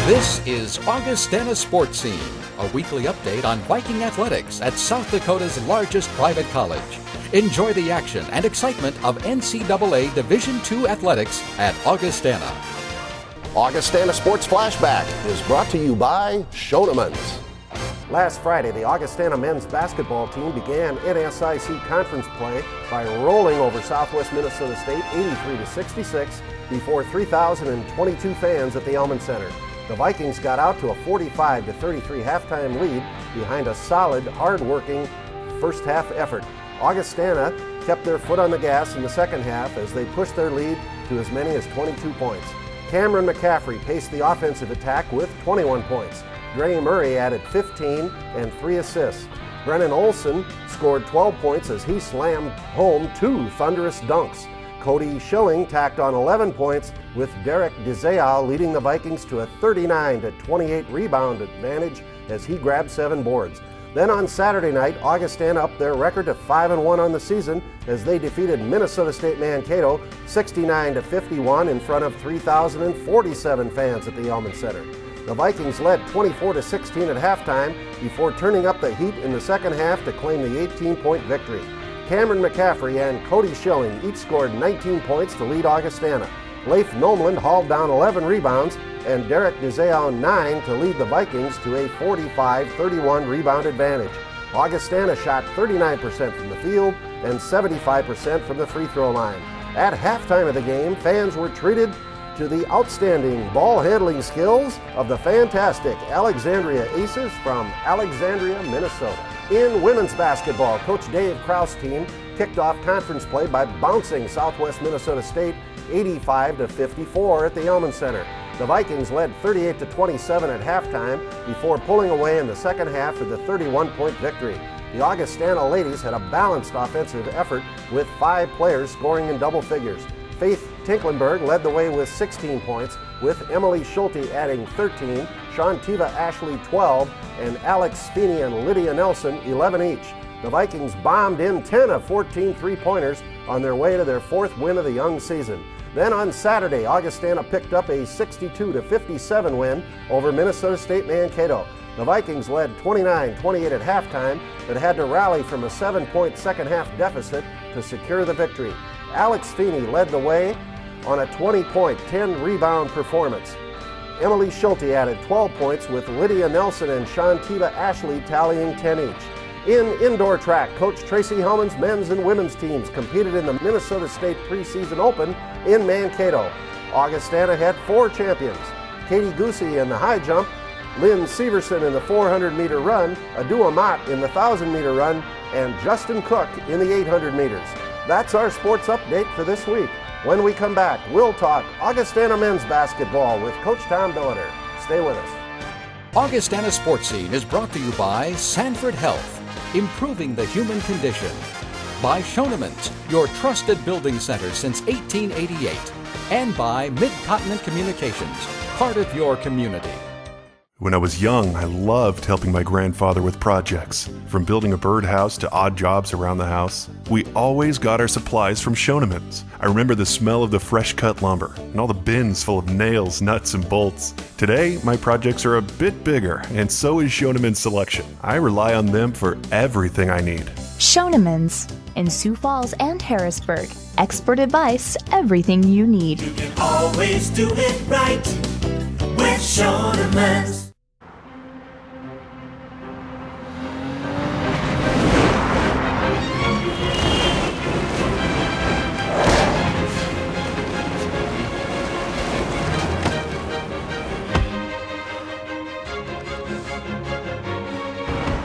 This is Augustana Sportscene, a weekly update on Viking athletics at South Dakota's largest private college. Enjoy the action and excitement of NCAA Division II athletics at Augustana. Augustana Sports Flashback is brought to you by Schoenemann's. Last Friday, the Augustana men's basketball team began NSIC conference play by rolling over Southwest Minnesota State 83-66 before 3,022 fans at the Elman Center. The Vikings got out to a 45-33 halftime lead behind a solid, hard-working first half effort. Augustana kept their foot on the gas in the second half as they pushed their lead to as many as 22 points. Cameron McCaffrey paced the offensive attack with 21 points. Gray Murray added 15 and 3 assists. Brennan Olson scored 12 points as he slammed home 2 thunderous dunks. Cody Schilling tacked on 11 points, with Derek DeZeal leading the Vikings to a 39-28 rebound advantage as he grabbed 7 boards. Then on Saturday night, Augustana upped their record to 5-1 on the season as they defeated Minnesota State Mankato 69-51 in front of 3,047 fans at the Elman Center. The Vikings led 24-16 at halftime before turning up the heat in the second half to claim the 18-point victory. Cameron McCaffrey and Cody Schilling each scored 19 points to lead Augustana. Leif Nomeland hauled down 11 rebounds and Derek DeZeal 9 to lead the Vikings to a 45-31 rebound advantage. Augustana shot 39% from the field and 75% from the free throw line. At halftime of the game, fans were treated to the outstanding ball handling skills of the fantastic Alexandria Aces from Alexandria, Minnesota. In women's basketball, Coach Dave Krause' team kicked off conference play by bouncing Southwest Minnesota State 85-54 at the Elman Center. The Vikings led 38-27 at halftime before pulling away in the second half with a 31-point victory. The Augustana ladies had a balanced offensive effort with 5 players scoring in double figures. Faith Tinklenberg led the way with 16 points, with Emily Schulte adding 13, Shantiva Ashley 12, and Alex Feeney and Lydia Nelson 11 each. The Vikings bombed in 10 of 14 three-pointers on their way to their 4th win of the young season. Then on Saturday, Augustana picked up a 62-57 win over Minnesota State Mankato. The Vikings led 29-28 at halftime, but had to rally from a 7-point second-half deficit to secure the victory. Alex Feeney led the way on a 20-point, 10-rebound performance. Emily Schulte added 12 points, with Lydia Nelson and Shantiva Ashley tallying 10 each. In indoor track, Coach Tracy Hellman's men's and women's teams competed in the Minnesota State Preseason Open in Mankato. Augustana had 4 champions: Katie Goosey in the high jump, Lynn Severson in the 400-meter run, Adu Amat in the 1,000-meter run, and Justin Cook in the 800 meters. That's our sports update for this week. When we come back, we'll talk Augustana men's basketball with Coach Tom Billiter. Stay with us. Augustana Sportscene is brought to you by Sanford Health, improving the human condition. By Schoenemann's, your trusted building center since 1888. And by Mid-Continent Communications, part of your community. When I was young, I loved helping my grandfather with projects. From building a birdhouse to odd jobs around the house, we always got our supplies from Schoenemann's. I remember the smell of the fresh-cut lumber and all the bins full of nails, nuts, and bolts. Today, my projects are a bit bigger, and so is Schoenemann's selection. I rely on them for everything I need. Schoenemann's in Sioux Falls and Harrisburg. Expert advice, everything you need. You can always do it right with Schoenemann's.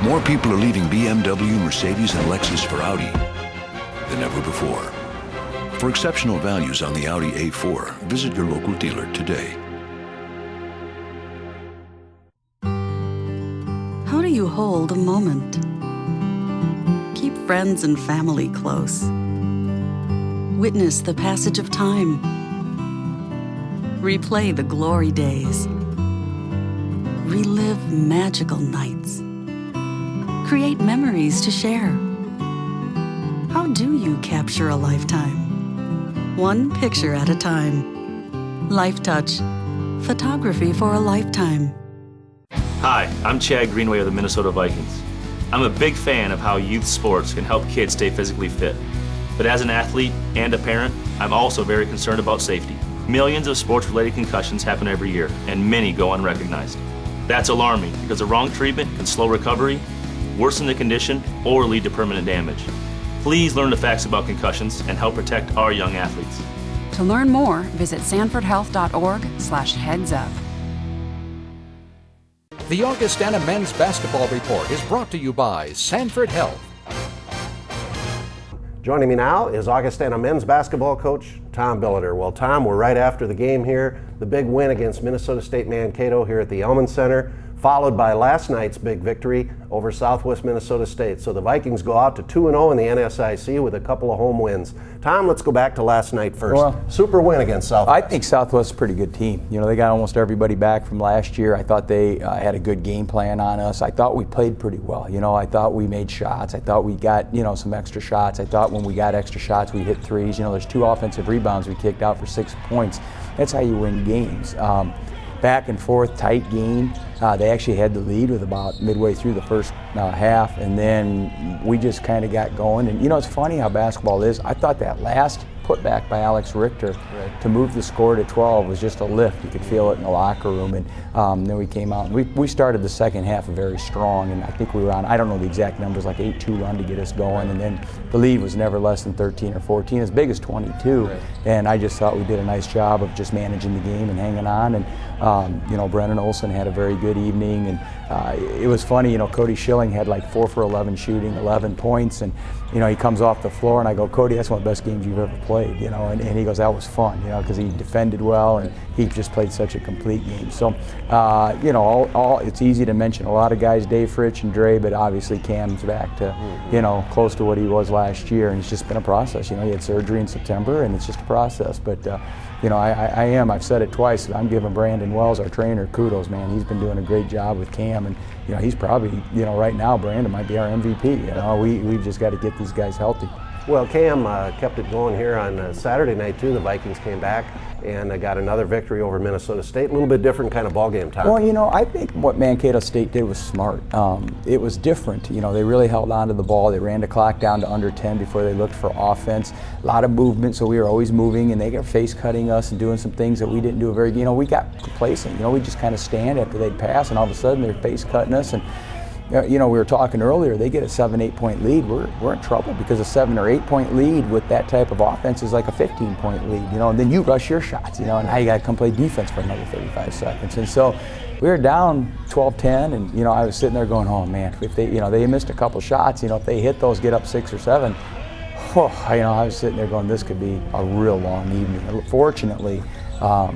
More people are leaving BMW, Mercedes, and Lexus for Audi than ever before. For exceptional values on the Audi A4, visit your local dealer today. How do you hold a moment? Keep friends and family close. Witness the passage of time. Replay the glory days. Relive magical nights. Create memories to share. How do you capture a lifetime? One picture at a time. Life Touch. Photography for a lifetime. Hi, I'm Chad Greenway of the Minnesota Vikings. I'm a big fan of how youth sports can help kids stay physically fit. But as an athlete and a parent, I'm also very concerned about safety. Millions of sports-related concussions happen every year, and many go unrecognized. That's alarming because the wrong treatment can slow recovery, worsen the condition, or lead to permanent damage. Please learn the facts about concussions and help protect our young athletes. To learn more, visit sanfordhealth.org/heads-up. The Augustana Men's Basketball Report is brought to you by Sanford Health. Joining me now is Augustana men's basketball coach Tom Billiter. Well, Tom, we're right after the game here. The big win against Minnesota State Mankato here at the Elman Center, followed by last night's big victory over Southwest Minnesota State. So the Vikings go out to 2-0 in the NSIC with a couple of home wins. Tom, let's go back to last night first. Well, super win against Southwest. I think Southwest's a pretty good team. You know, they got almost everybody back from last year. I thought they had a good game plan on us. I thought we played pretty well. You know, I thought we made shots. I thought we got, you know, some extra shots. I thought when we got extra shots, we hit threes. You know, there's 2 offensive rebounds we kicked out for 6 points. That's how you win games. Back and forth, tight game. They actually had the lead with about midway through the first half, and then we just kind of got going. And you know, it's funny how basketball is. I thought that last putback by Alex Richter to move the score to 12 was just a lift. You could feel it in the locker room. And then we came out and we started the second half very strong, and I think we were on, I don't know the exact numbers, like 8-2 run to get us going, and then the lead was never less than 13 or 14, as big as 22. And I just thought we did a nice job of just managing the game and hanging on. And you know, Brennan Olson had a very good evening, and it was funny, you know, Cody Schilling had like 4 for 11 shooting, 11 points, and you know, he comes off the floor and I go, Cody, that's one of the best games you've ever played, you know, and he goes, that was fun, you know, because he defended well and he just played such a complete game. So, you know, it's easy to mention a lot of guys, Dave Fritsch and Dre, but obviously Cam's back to, you know, close to what he was last year, and it's just been a process. You know, he had surgery in September, and it's just a process, but you know, I've said it twice, I'm giving Brandon Wells, our trainer, kudos, man. He's been doing a great job with Cam, and you know, he's probably, you know, right now Brandon might be our MVP. You know, we've just got to get these guys healthy. Well, Cam kept it going here on Saturday night too. The Vikings came back and got another victory over Minnesota State. A little bit different kind of ball game, Tom. Well, you know, I think what Mankato State did was smart. It was different. You know, they really held on to the ball. They ran the clock down to under 10 before they looked for offense. A lot of movement, so we were always moving, and they got face cutting us and doing some things that we didn't do very. You know, we got complacent. You know, we just kind of stand after they'd pass, and all of a sudden they're face cutting us. And you know, we were talking earlier, they get a 7-8 point lead, we're in trouble, because a 7 or 8 point lead with that type of offense is like a 15 point lead, you know, and then you rush your shots, you know, and now you got to come play defense for another 35 seconds. And so we were down 12-10, and you know, I was sitting there going, oh man, if they, you know, they missed a couple shots, you know, if they hit those, get up 6 or 7, oh, you know, I was sitting there going, this could be a real long evening. Fortunately,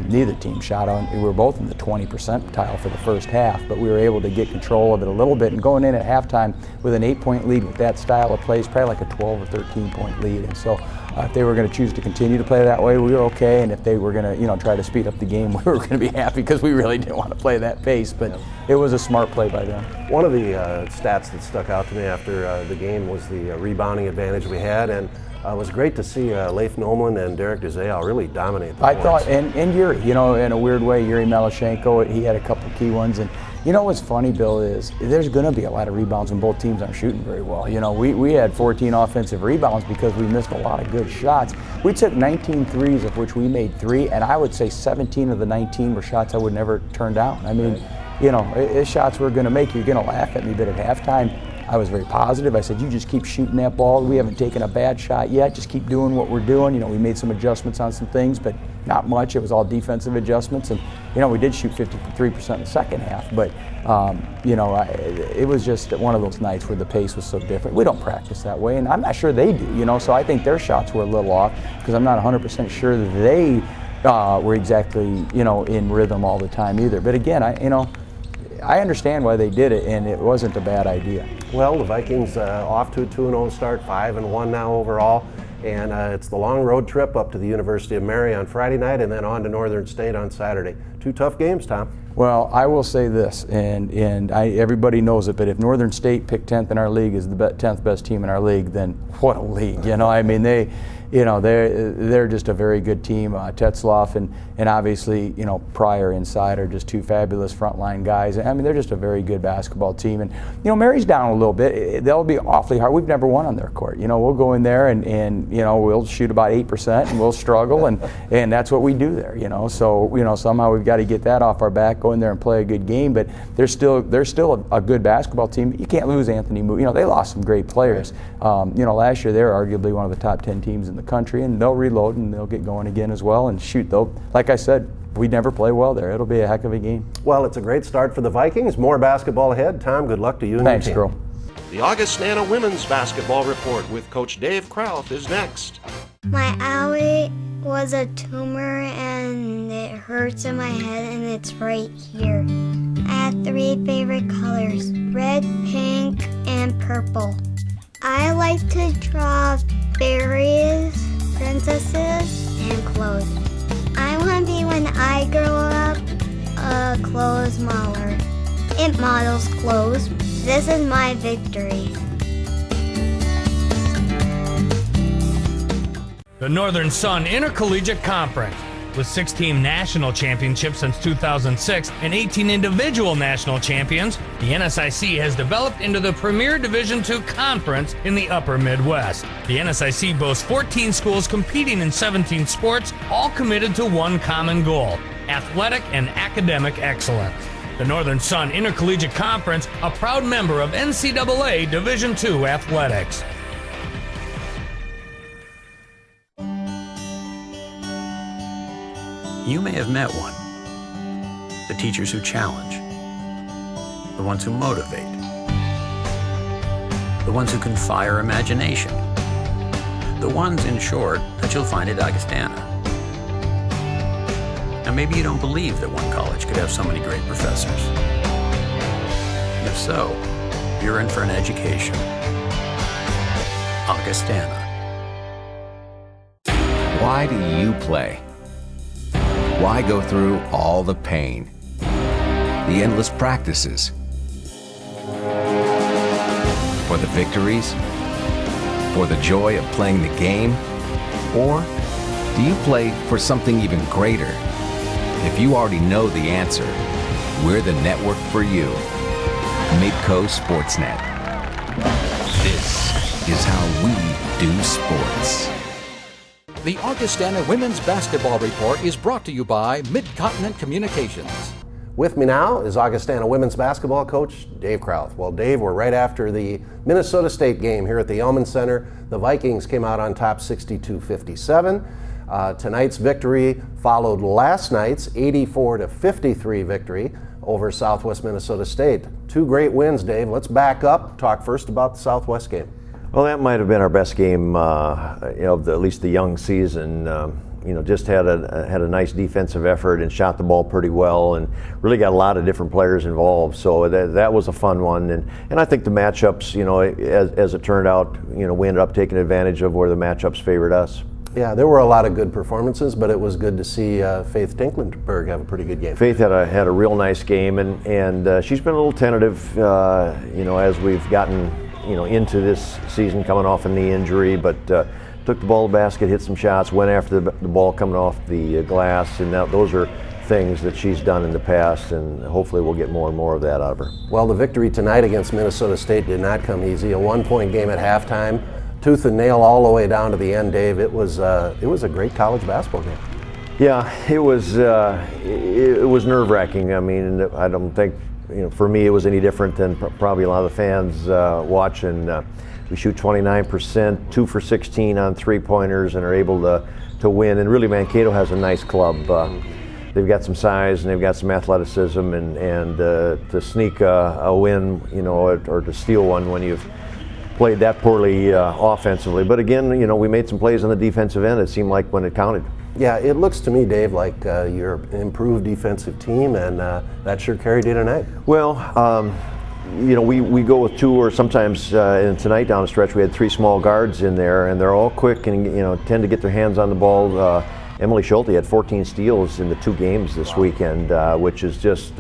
neither team shot on. We were both in the 20 percentile for the first half, but we were able to get control of it a little bit. And going in at halftime with an 8 point lead with that style of play is probably like a 12 or 13 point lead. And so if they were going to choose to continue to play that way, we were okay. And if they were going to, you know, try to speed up the game, we were going to be happy, because we really didn't want to play that pace. But it was a smart play by them. One of the stats that stuck out to me after the game was the rebounding advantage we had, and it was great to see Leif Nolan and Derek Duzea really dominate the points. I thought, and Yuri, you know, in a weird way, Yuri Maloshenko, he had a couple key ones. And you know what's funny, Bill, is there's going to be a lot of rebounds when both teams aren't shooting very well. You know, we had 14 offensive rebounds because we missed a lot of good shots. We took 19 threes, of which we made 3, and I would say 17 of the 19 were shots I would never turn down. I mean, you know, it's shots we're going to make. You're going to laugh at me, but at halftime, I was very positive. I said, you just keep shooting that ball. We haven't taken a bad shot yet. Just keep doing what we're doing. You know, we made some adjustments on some things, but not much. It was all defensive adjustments. And, you know, we did shoot 53% in the second half. But, you know, it was just one of those nights where the pace was so different. We don't practice that way, and I'm not sure they do, you know. So I think their shots were a little off, because I'm not 100% sure that they were exactly, you know, in rhythm all the time either. But again, I understand why they did it, and it wasn't a bad idea. Well, the Vikings off to a 2-0 start, 5-1 now overall, and it's the long road trip up to the University of Mary on Friday night, and then on to Northern State on Saturday. 2 tough games, Tom. Well, I will say this, and everybody knows it, but if Northern State picked 10th in our league as the 10th best team in our league, then what a league. I mean, they're just a very good team. Tetzloff and obviously, Pryor inside are just two fabulous frontline guys. I mean, they're just a very good basketball team. And, Mary's down a little bit. They'll be awfully hard. We've never won on their court. We'll go in there and we'll shoot about 8% and we'll struggle and that's what we do there, So, somehow we've got to get that off our back, go in there and play a good game. But they're still a good basketball team. You can't lose Anthony Moore. They lost some great players. Last year they were arguably one of the top 10 teams in the country, and they'll reload and they'll get going again as well. And shoot, though, like I said, we never play well there. It'll be a heck of a game. Well, it's a great start for the Vikings. More basketball ahead. Tom, good luck to you and Thanks, your team. Girl. The Augustana Women's Basketball Report with Coach Dave Krauth is next. My alley was a tumor and it hurts in my head and it's right here. I have 3 favorite colors, red, pink, and purple. I like to draw fairies, princesses, and clothes. I want to be, when I grow up, a clothes modeler. It models clothes. This is my victory. The Northern Sun Intercollegiate Conference. With 6-team national championships since 2006 and 18 individual national champions, the NSIC has developed into the premier Division II conference in the upper Midwest. The NSIC boasts 14 schools competing in 17 sports, all committed to one common goal: athletic and academic excellence. The Northern Sun Intercollegiate Conference, a proud member of NCAA Division II athletics. You may have met one. The teachers who challenge. The ones who motivate. The ones who can fire imagination. The ones, in short, that you'll find at Augustana. Now, maybe you don't believe that one college could have so many great professors. If so, you're in for an education. Augustana. Why do you play? Why go through all the pain, the endless practices? For the victories? For the joy of playing the game? Or do you play for something even greater? If you already know the answer, we're the network for you. Midco Sportsnet. This is how we do sports. The Augustana Women's Basketball Report is brought to you by Mid-Continent Communications. With me now is Augustana women's basketball coach Dave Krauth. Well, Dave, we're right after the Minnesota State game here at the Elman Center. The Vikings came out on top 62-57. Tonight's victory followed last night's 84-53 victory over Southwest Minnesota State. 2 great wins, Dave. Let's back up. Talk first about the Southwest game. Well, that might have been our best game of at least the young season. Just had a nice defensive effort and shot the ball pretty well, and really got a lot of different players involved. So that was a fun one, and I think the matchups, as it turned out, we ended up taking advantage of where the matchups favored us. Yeah, there were a lot of good performances, but it was good to see Faith Tinklenberg have a pretty good game. Faith had a real nice game, and she's been a little tentative, as we've gotten into this season, coming off a knee injury, but took the ball to the basket, hit some shots, went after the ball coming off the glass, and those are things that she's done in the past, and hopefully we'll get more and more of that out of her. Well, the victory tonight against Minnesota State did not come easy. A 1-point game at halftime, tooth and nail all the way down to the end, Dave. It was a great college basketball game. Yeah, it was nerve-wracking. I mean, I don't think, for me it was any different than probably a lot of the fans watching. We shoot 29%, 2 for 16 on 3-pointers, and are able to win. And really, Mankato has a nice club. They've got some size and they've got some athleticism, and to sneak a win, or to steal one when you've played that poorly offensively. But again, we made some plays on the defensive end. It seemed like when it counted. Yeah, it looks to me, Dave, like you're an improved defensive team, and that sure carried you tonight. Well, we go with 2, or sometimes and tonight down the stretch we had 3 small guards in there, and they're all quick and tend to get their hands on the ball Emily Schulte had 14 steals in the 2 games this weekend, which is just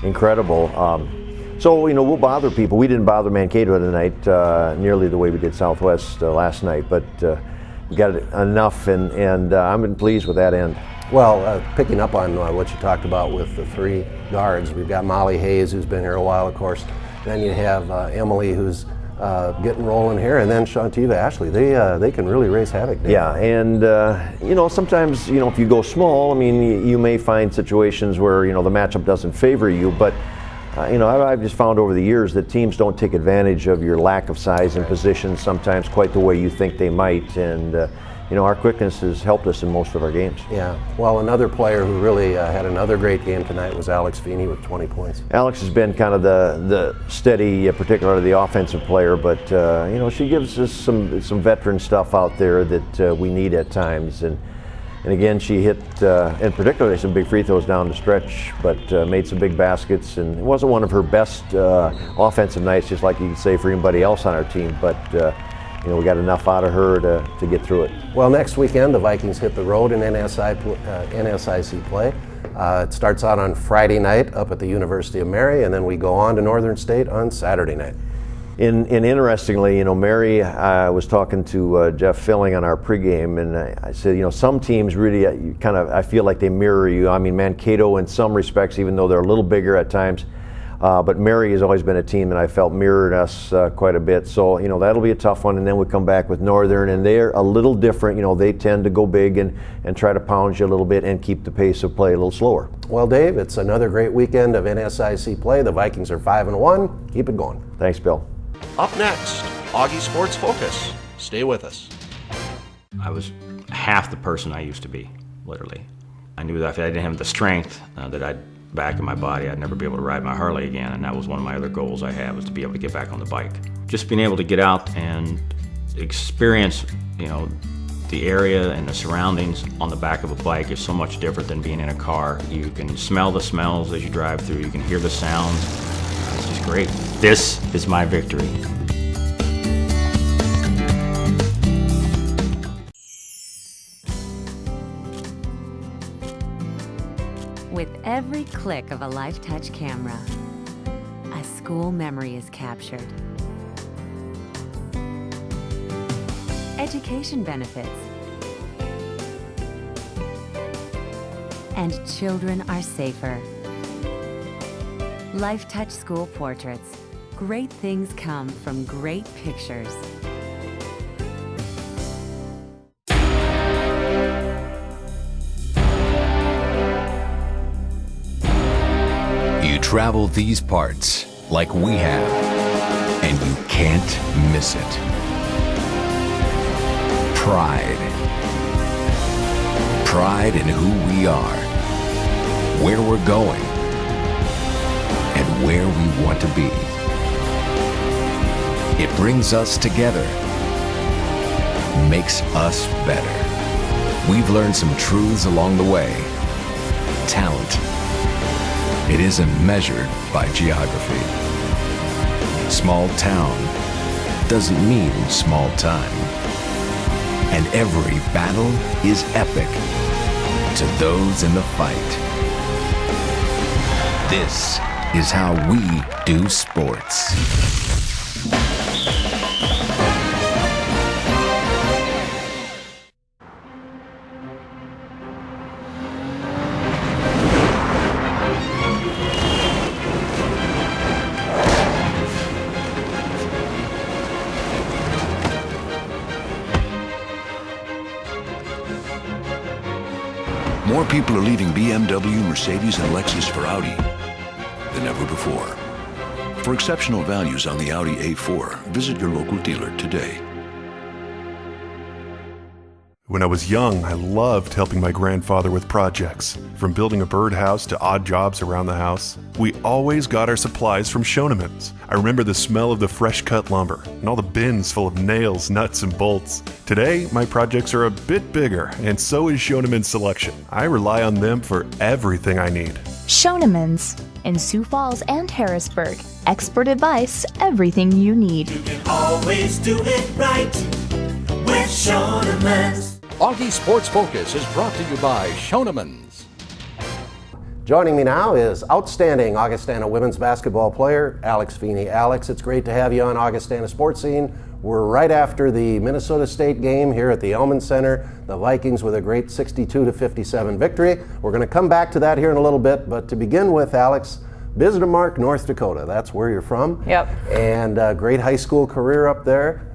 incredible. So, you know, we'll bother people. We didn't bother Mankato tonight nearly the way we did Southwest last night, but we got enough, and I'm pleased with that end. Well, picking up on what you talked about with the 3 guards, we've got Molly Hayes, who's been here a while, of course. Then you have Emily, who's getting rolling here, and then Shantiva Ashley. They can really raise havoc. Yeah, and you know, sometimes, you know, if you go small, I mean, you may find situations where, you know, the matchup doesn't favor you, but you know, I've just found over the years that teams don't take advantage of your lack of size and position sometimes quite the way you think they might, and you know, our quickness has helped us in most of our games. Yeah, well, another player who really had another great game tonight was Alex Feeney with 20 points. Alex has been kind of the steady, particularly the offensive player, but you know, she gives us some veteran stuff out there that we need at times, and again, she hit, and particularly some big free throws down the stretch, but made some big baskets, and it wasn't one of her best offensive nights, just like you could say for anybody else on our team, but you know, we got enough out of her to get through it. Well, next weekend, the Vikings hit the road in NSIC play. It starts out on Friday night up at the University of Mary, and then we go on to Northern State on Saturday night. And interestingly, you know, Mary, I was talking to Jeff Filling on our pregame, and I said, you know, some teams really I feel like they mirror you. I mean, Mankato in some respects, even though they're a little bigger at times, but Mary has always been a team that I felt mirrored us quite a bit. So, you know, that'll be a tough one, and then we come back with Northern, and they're a little different. You know, they tend to go big and try to pound you a little bit and keep the pace of play a little slower. Well, Dave, it's another great weekend of NSIC play. The Vikings are 5-1. Keep it going. Thanks, Bill. Up next, Augie Sports Focus. Stay with us. I was half the person I used to be, literally. I knew that if I didn't have the strength that I'd back in my body, I'd never be able to ride my Harley again, and that was one of my other goals I had, was to be able to get back on the bike. Just being able to get out and experience, you know, the area and the surroundings on the back of a bike is so much different than being in a car. You can smell the smells as you drive through, you can hear the sounds. It's just great. This is my victory. With every click of a LifeTouch camera, a school memory is captured. Education benefits. And children are safer. LifeTouch School Portraits. Great things come from great pictures. You travel these parts like we have, and you can't miss it. Pride. Pride in who we are, where we're going, and where we want to be. It brings us together, makes us better. We've learned some truths along the way. Talent. It isn't measured by geography. Small town doesn't mean small time. And every battle is epic to those in the fight. This is how we do sports. More people are leaving BMW, Mercedes, and Lexus for Audi than ever before. For exceptional values on the Audi A4, visit your local dealer today. When I was young, I loved helping my grandfather with projects. From building a birdhouse to odd jobs around the house, we always got our supplies from Schoenemann's. I remember the smell of the fresh cut lumber and all the bins full of nails, nuts, and bolts. Today, my projects are a bit bigger, and so is Schoenemann's selection. I rely on them for everything I need. Schoenemann's in Sioux Falls and Harrisburg. Expert advice, everything you need. You can always do it right with Schoenemann's. Augie Sports Focus is brought to you by Schoenemann's. Joining me now is outstanding Augustana women's basketball player, Alex Feeney. Alex, it's great to have you on Augustana Sportscene. We're right after the Minnesota State game here at the Elman Center. The Vikings with a great 62-57 victory. We're going to come back to that here in a little bit, but to begin with, Alex, Bismarck, North Dakota. That's where you're from. Yep. And a great high school career up there.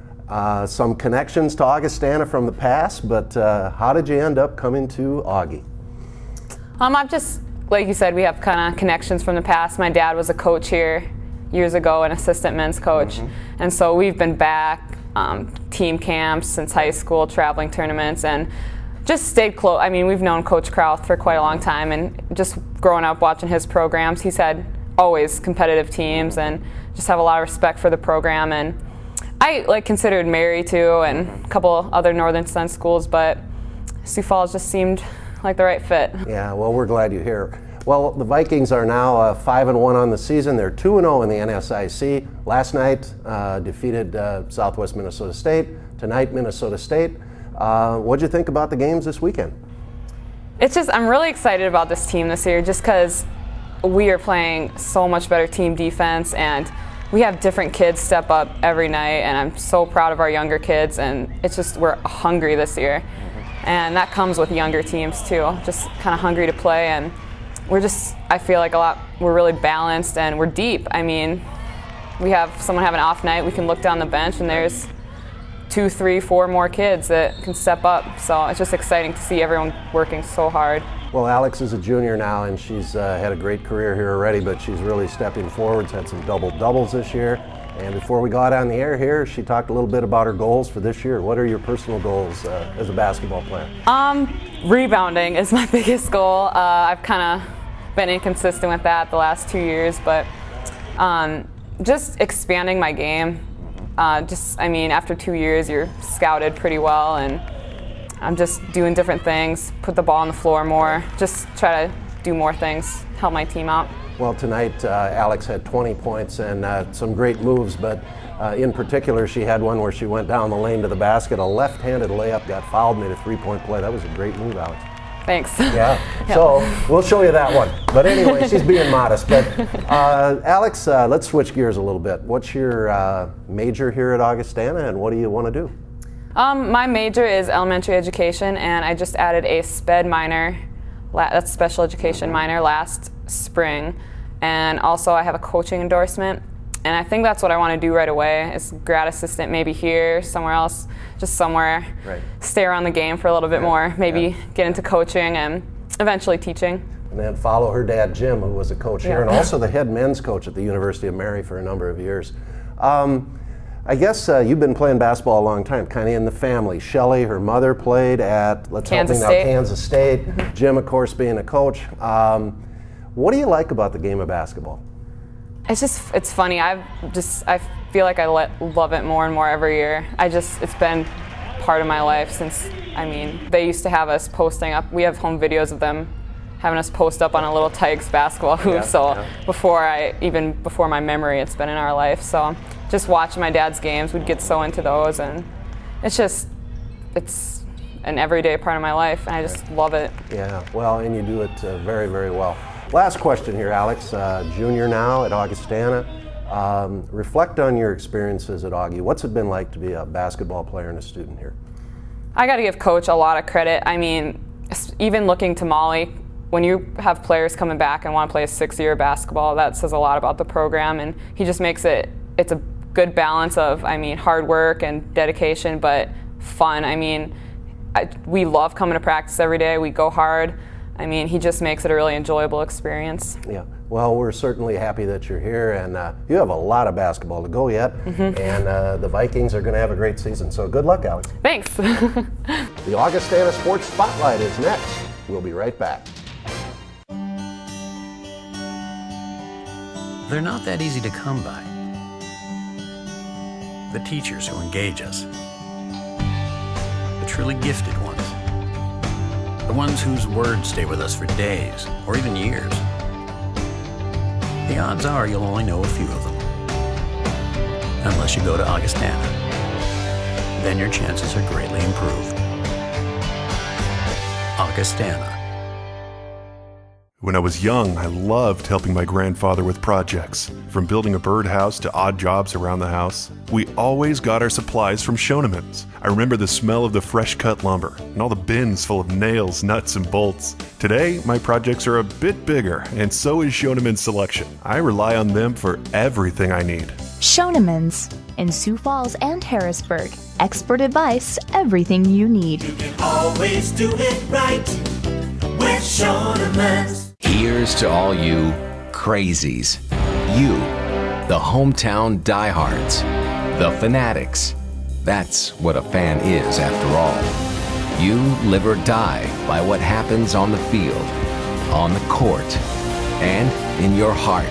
Some connections to Augustana from the past, but how did you end up coming to Augie? I've just, like you said, we have kind of connections from the past. My dad was a coach here years ago, an assistant men's coach. And so we've been back, team camps since high school, traveling tournaments, and just stayed close. I mean, we've known Coach Krauth for quite a long time, and just growing up watching his programs, he's had always competitive teams and just have a lot of respect for the program. And I considered Mary too, and a couple other Northern Sun schools, but Sioux Falls just seemed like the right fit. Yeah, well, we're glad you're here. Well, the Vikings are now 5-1 on the season. They're 2-0 in the NSIC. Last night defeated Southwest Minnesota State. Tonight, Minnesota State. What'd you think about the games this weekend? I'm really excited about this team this year just because we are playing so much better team defense, and we have different kids step up every night, and I'm so proud of our younger kids, and it's just we're hungry this year. And that comes with younger teams too, just kind of hungry to play, and I feel like we're really balanced and we're deep. I mean, we have someone have an off night, we can look down the bench and there's 2, 3, 4 more kids that can step up. So it's just exciting to see everyone working so hard. Well, Alex is a junior now, and she's had a great career here already, but she's really stepping forward, had some double-doubles this year. And before we got on the air here, she talked a little bit about her goals for this year. What are your personal goals as a basketball player? Rebounding is my biggest goal. I've kind of been inconsistent with that the last 2 years, but just expanding my game. After 2 years, you're scouted pretty well, and I'm just doing different things, put the ball on the floor more, just try to do more things, help my team out. Well, tonight Alex had 20 points and some great moves, but in particular she had one where she went down the lane to the basket, a left-handed layup, got fouled, made a three-point play. That was a great move, Alex. Thanks. Yeah, so we'll show you that one. But anyway, she's being modest. But Alex, let's switch gears a little bit. What's your major here at Augustana, and what do you want to do? My major is elementary education, and I just added a SPED minor, that's special education minor, last spring. And also I have a coaching endorsement, and I think that's what I want to do right away is grad assistant, maybe here, somewhere else, just somewhere, stay around the game for a little bit more, maybe get into coaching and eventually teaching. And then follow her dad, Jim, who was a coach here, and also the head men's coach at the University of Mary for a number of years. I guess you've been playing basketball a long time, kind of in the family. Shelley, her mother, played at, Kansas State. Jim, of course, being a coach. What do you like about the game of basketball? It's funny. I feel like I love it more and more every year. It's been part of my life since, they used to have us posting up. We have home videos of them having us post up on a little Tigers basketball hoop. Before my memory, it's been in our life. So just watching my dad's games, we'd get so into those, and it's an everyday part of my life, and I just love it. Yeah, well, and you do it very, very well. Last question here, Alex. Junior now at Augustana. Reflect on your experiences at Augie. What's it been like to be a basketball player and a student here? I got to give Coach a lot of credit. Even looking to Molly, when you have players coming back and want to play a 6-year basketball, that says a lot about the program, and he just makes it's a good balance of, hard work and dedication, but fun. We love coming to practice every day. We go hard. He just makes it a really enjoyable experience. Yeah. Well, we're certainly happy that you're here, and you have a lot of basketball to go yet, and the Vikings are going to have a great season. So good luck, Alex. Thanks. The Augustana Sports Spotlight is next. We'll be right back. They're not that easy to come by. The teachers who engage us. The truly gifted ones. The ones whose words stay with us for days or even years. The odds are you'll only know a few of them. Unless you go to Augustana. Then your chances are greatly improved. Augustana. When I was young, I loved helping my grandfather with projects. From building a birdhouse to odd jobs around the house, we always got our supplies from Schoenemann's. I remember the smell of the fresh cut lumber and all the bins full of nails, nuts, and bolts. Today, my projects are a bit bigger, and so is Schoenemann's selection. I rely on them for everything I need. Schoenemann's in Sioux Falls and Harrisburg. Expert advice, everything you need. You can always do it right with Schoenemann's. Here's to all you crazies. You, the hometown diehards, the fanatics. That's what a fan is, after all. You live or die by what happens on the field, on the court, and in your heart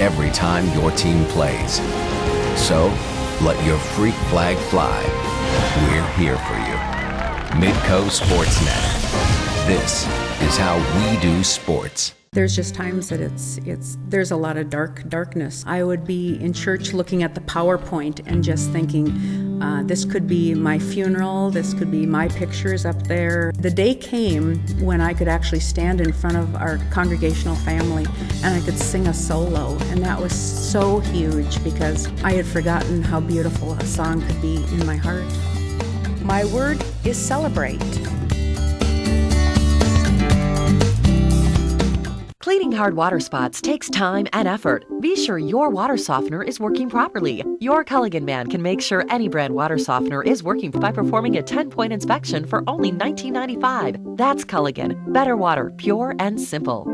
every time your team plays. So, let your freak flag fly. We're here for you. Midco Sportsnet. This is how we do sports. There's just times that there's a lot of darkness. I would be in church looking at the PowerPoint and just thinking, this could be my funeral, this could be my pictures up there. The day came when I could actually stand in front of our congregational family and I could sing a solo, and that was so huge because I had forgotten how beautiful a song could be in my heart. My word is celebrate. Cleaning hard water spots takes time and effort. Be sure your water softener is working properly. Your Culligan man can make sure any brand water softener is working by performing a 10-point inspection for only $19.95. That's Culligan. Better water, pure and simple.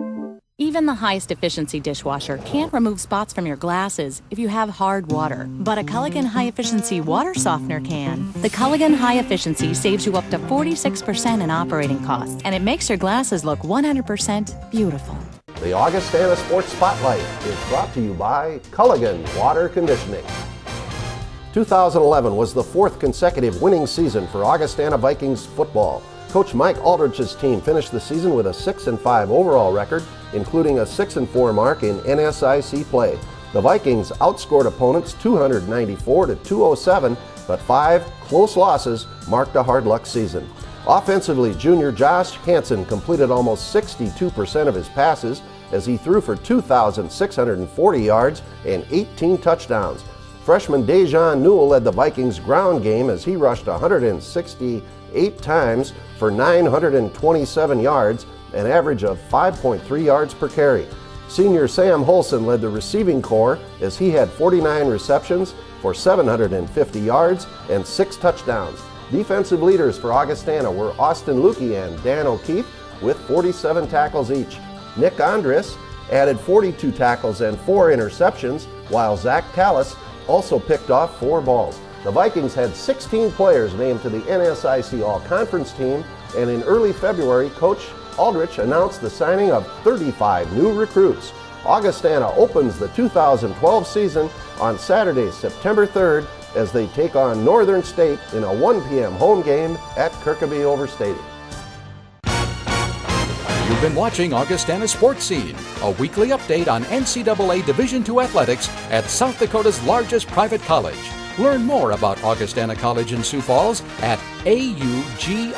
Even the highest efficiency dishwasher can't remove spots from your glasses if you have hard water, but a Culligan High Efficiency water softener can. The Culligan High Efficiency saves you up to 46% in operating costs, and it makes your glasses look 100% beautiful. The Augustana Sports Spotlight is brought to you by Culligan Water Conditioning. 2011 was the fourth consecutive winning season for Augustana Vikings football. Coach Mike Aldrich's team finished the season with a 6-5 overall record, including a 6-4 mark in NSIC play. The Vikings outscored opponents 294-207, but 5 close losses marked a hard luck season. Offensively, junior Josh Hansen completed almost 62% of his passes as he threw for 2,640 yards and 18 touchdowns. Freshman Dejan Newell led the Vikings ground game as he rushed 168 times for 927 yards, an average of 5.3 yards per carry. Senior Sam Holson led the receiving corps as he had 49 receptions for 750 yards and 6 touchdowns. Defensive leaders for Augustana were Austin Lukey and Dan O'Keefe with 47 tackles each. Nick Andres added 42 tackles and 4 interceptions, while Zach Callis also picked off 4 balls. The Vikings had 16 players named to the NSIC All-Conference team, and in early February, Coach Aldrich announced the signing of 35 new recruits. Augustana opens the 2012 season on Saturday, September 3rd, as they take on Northern State in a 1 p.m. home game at Kirkaby Over Stadium. You've been watching Augustana Sportscene, a weekly update on NCAA Division II athletics at South Dakota's largest private college. Learn more about Augustana College in Sioux Falls at augie.edu.